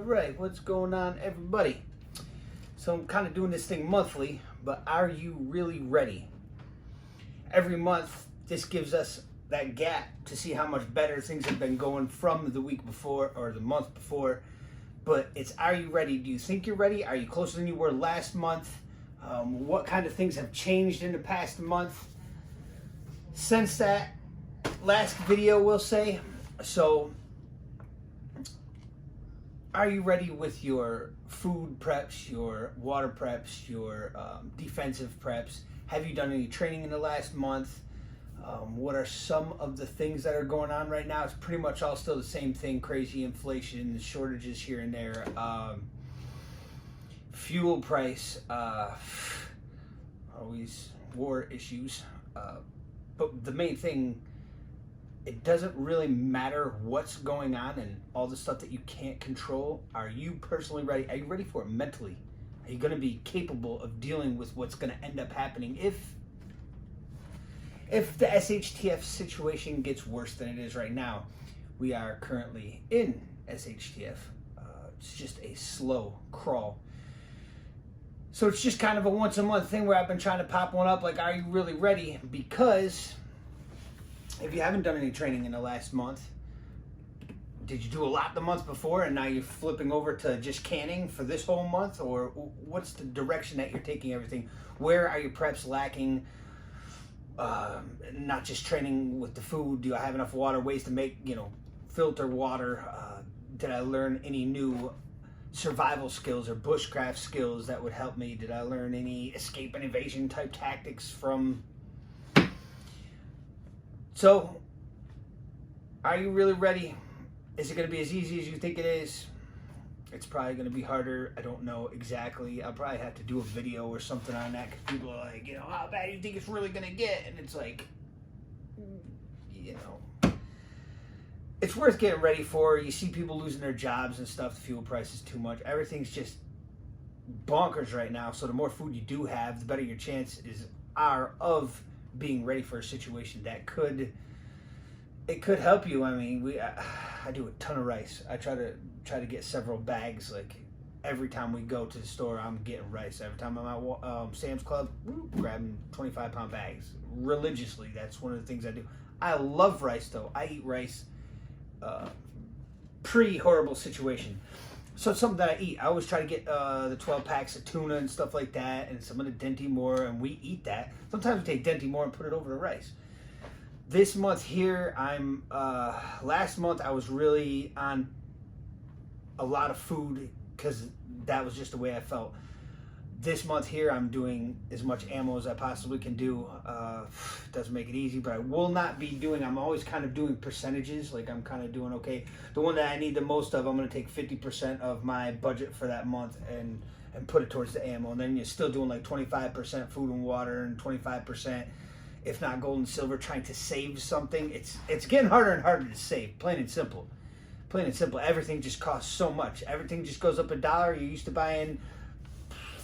right, what's going on, everybody? So I'm kind of doing this thing monthly, but are you really ready? Every month, this gives us that gap to see how much better things have been going from the week before or the month before. But it's, are you ready? Do you think you're ready? Are you closer than you were last month? What kind of things have changed in the past month since that last video, we'll say? So, are you ready with your food preps, your water preps, your defensive preps? Have you done any training in the last month? What are some of the things that are going on right now? It's pretty much all still the same thing: crazy inflation, shortages here and there, fuel price, always war issues. But the main thing, it doesn't really matter what's going on and all the stuff that you can't control. Are you personally ready? Are you ready for it mentally? Are you going to be capable of dealing with what's going to end up happening if the SHTF situation gets worse than it is right now? We are currently in SHTF. It's just a slow crawl. So it's just kind of a once a month thing where I've been trying to pop one up like, are you really ready? Because if you haven't done any training in the last month, did you do a lot the month before and now you're flipping over to just canning for this whole month? Or what's the direction that you're taking everything? Where are your preps lacking? Not just training with the food. Do I have enough water, ways to make, filter water? Did I learn any new survival skills or bushcraft skills that would help me? Did I learn any escape and evasion type tactics from... So, are you really ready? Is it going to be as easy as you think it is? It's probably going to be harder. I don't know exactly. I'll probably have to do a video or something on that, because people are like, how bad do you think it's really going to get? And it's like, it's worth getting ready for. You see people losing their jobs and stuff. The fuel price is too much. Everything's just bonkers right now. So the more food you do have, the better your chances are of being ready for a situation that could help you. I mean, I do a ton of rice. I try to get several bags. Like every time we go to the store, I'm getting rice. Every time I'm at Sam's Club, grabbing 25-pound bags religiously. That's one of the things I do. I love rice though. I eat rice pre-horrible situation. So it's something that I eat. I always try to get the 12 packs of tuna and stuff like that, and some of the Denti Moore, and we eat that. Sometimes we take Denti Moore and put it over the rice. This month here, last month I was really on a lot of food because that was just the way I felt. This month here, I'm doing as much ammo as I possibly can do. Doesn't make it easy, but I will not be doing, I'm always kind of doing percentages. Like I'm kind of doing, okay, the one that I need the most of, I'm going to take 50% of my budget for that month and put it towards the ammo. And then you're still doing like 25% food and water and 25%, if not gold and silver, trying to save something. It's getting harder and harder to save, plain and simple. Plain and simple. Everything just costs so much. Everything just goes up $1. You're used to buying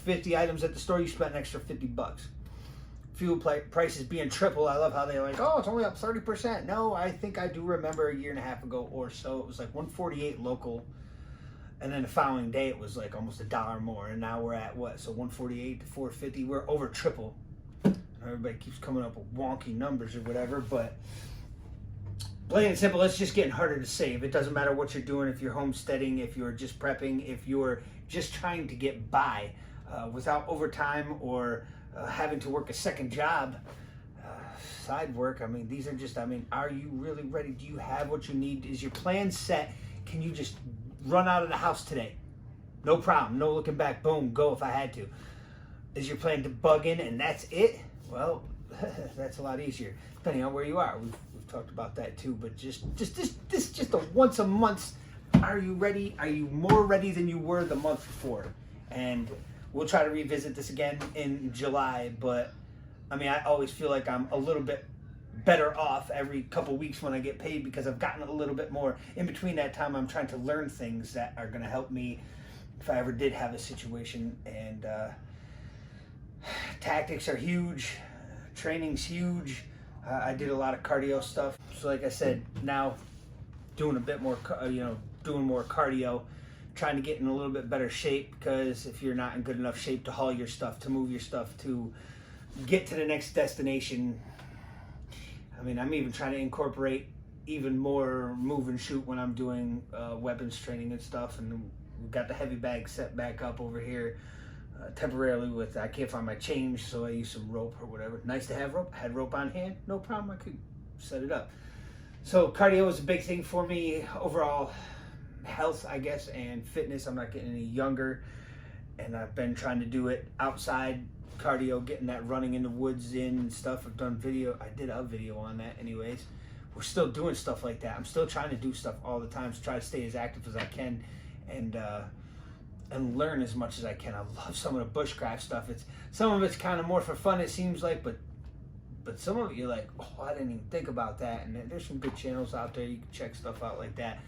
50 items at the store, you spent an extra $50. Fuel prices being triple. I love how they're like, oh, it's only up 30%. No, I think I do remember a year and a half ago or so, it was like $1.48 local, and then the following day it was like almost $1 more, and now we're at what? So $1.48 to $4.50. We're over triple. Everybody keeps coming up with wonky numbers or whatever, but plain and simple, it's just getting harder to save. It doesn't matter what you're doing, if you're homesteading, if you're just prepping, if you're just trying to get by without overtime or having to work a second job, side work. I mean, these are just, are you really ready? Do you have what you need? Is your plan set? Can you just run out of the house today? No problem. No looking back. Boom, go if I had to. Is your plan to bug in and that's it? Well, that's a lot easier, depending on where you are. We've talked about that too, but just a once a month. Are you ready? Are you more ready than you were the month before? And we'll try to revisit this again in July, but I always feel like I'm a little bit better off every couple weeks when I get paid, because I've gotten a little bit more. In between that time, I'm trying to learn things that are going to help me if I ever did have a situation. And tactics are huge. Training's huge. I did a lot of cardio stuff. So like I said, now doing a bit more, doing more cardio, trying to get in a little bit better shape, because if you're not in good enough shape to haul your stuff, to move your stuff, to get to the next destination, I mean, I'm even trying to incorporate even more move and shoot when I'm doing weapons training and stuff. And we've got the heavy bag set back up over here temporarily with, I can't find my change, so I use some rope or whatever. Nice to have rope. Had rope on hand, no problem, I could set it up. So cardio is a big thing for me. Overall health, I guess, and fitness. I'm not getting any younger, and I've been trying to do it outside cardio, getting that running in the woods in and stuff. I've done video, I did a video on that anyways. We're still doing stuff like that. I'm still trying to do stuff all the time to try to stay as active as I can, and learn as much as I can. I love some of the bushcraft stuff. Some of it's kind of more for fun, it seems like, but some of it you're like, oh, I didn't even think about that. And there's some good channels out there, you can check stuff out like that.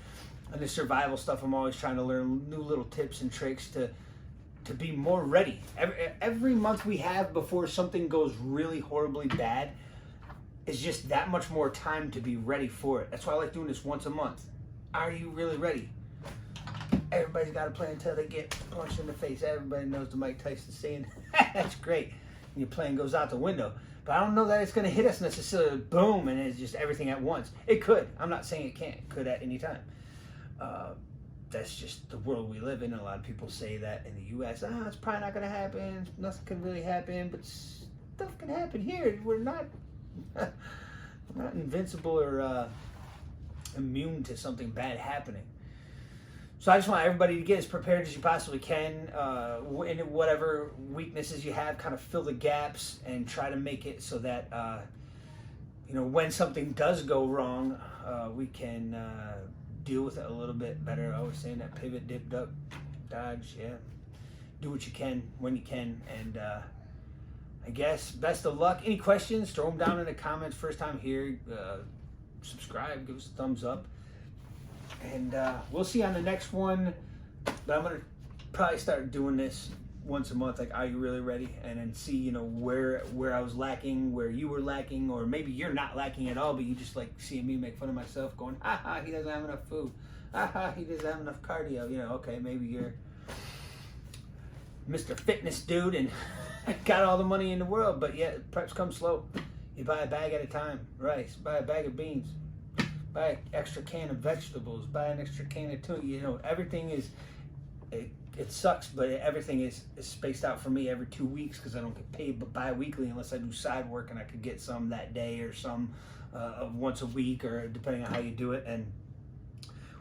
And the survival stuff, I'm always trying to learn new little tips and tricks to be more ready. Every month we have before something goes really horribly bad is just that much more time to be ready for it. That's why I like doing this once a month. Are you really ready? Everybody's got to play until they get punched in the face. Everybody knows the Mike Tyson saying. That's great. And your plan goes out the window. But I don't know that it's going to hit us necessarily, boom, and it's just everything at once. It could. I'm not saying it can't. It could at any time. That's just the world we live in. A lot of people say that in the U.S. It's probably not going to happen. Nothing can really happen, but stuff can happen here. We're not invincible or immune to something bad happening. So I just want everybody to get as prepared as you possibly can. In whatever weaknesses you have, kind of fill the gaps and try to make it so that when something does go wrong, we can deal with it a little bit better. I always saying that pivot, dip, duck, dodge. Yeah, do what you can when you can, and I guess best of luck. Any questions? Throw them down in the comments. First time here, subscribe, give us a thumbs up, and we'll see you on the next one. But I'm gonna probably start doing this once a month, like, are you really ready? And then see, where I was lacking, where you were lacking, or maybe you're not lacking at all, but you just like seeing me make fun of myself, going, he doesn't have enough food. He doesn't have enough cardio. Okay, maybe you're Mr. Fitness dude and got all the money in the world, but yeah, preps come slow. You buy a bag at a time, rice, buy a bag of beans, buy an extra can of vegetables, buy an extra can of tuna. Everything is, it sucks, but everything is spaced out for me every 2 weeks, because I don't get paid bi-weekly unless I do side work, and I could get some that day or some once a week, or depending on how you do it. And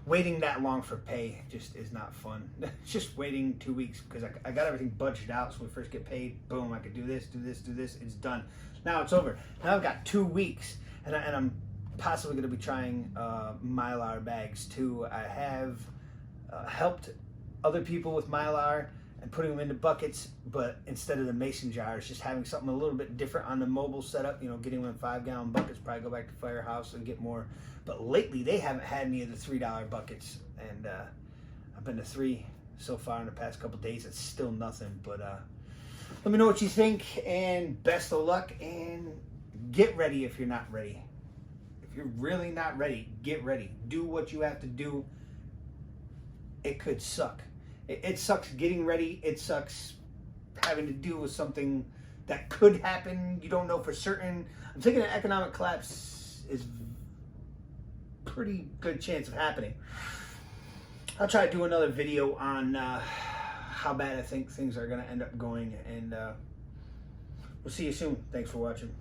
waiting that long for pay just is not fun. Just waiting 2 weeks, because I got everything budgeted out, so when we first get paid, boom, I could do this, it's done. Now it's over. Now I've got 2 weeks, and I'm possibly going to be trying Mylar bags too. I have helped other people with Mylar and putting them into buckets, but instead of the mason jars, just having something a little bit different on the mobile setup, getting them in 5-gallon buckets, probably go back to Firehouse and get more. But lately they haven't had any of the $3 buckets, and I've been to 3 so far in the past couple days. It's still nothing, but let me know what you think, and best of luck, and get ready if you're not ready. If you're really not ready, get ready. Do what you have to do. It could suck. It sucks getting ready. It sucks having to deal with something that could happen. You don't know for certain. I'm thinking an economic collapse is pretty good chance of happening. I'll try to do another video on how bad I think things are going to end up going, and we'll see you soon. Thanks for watching.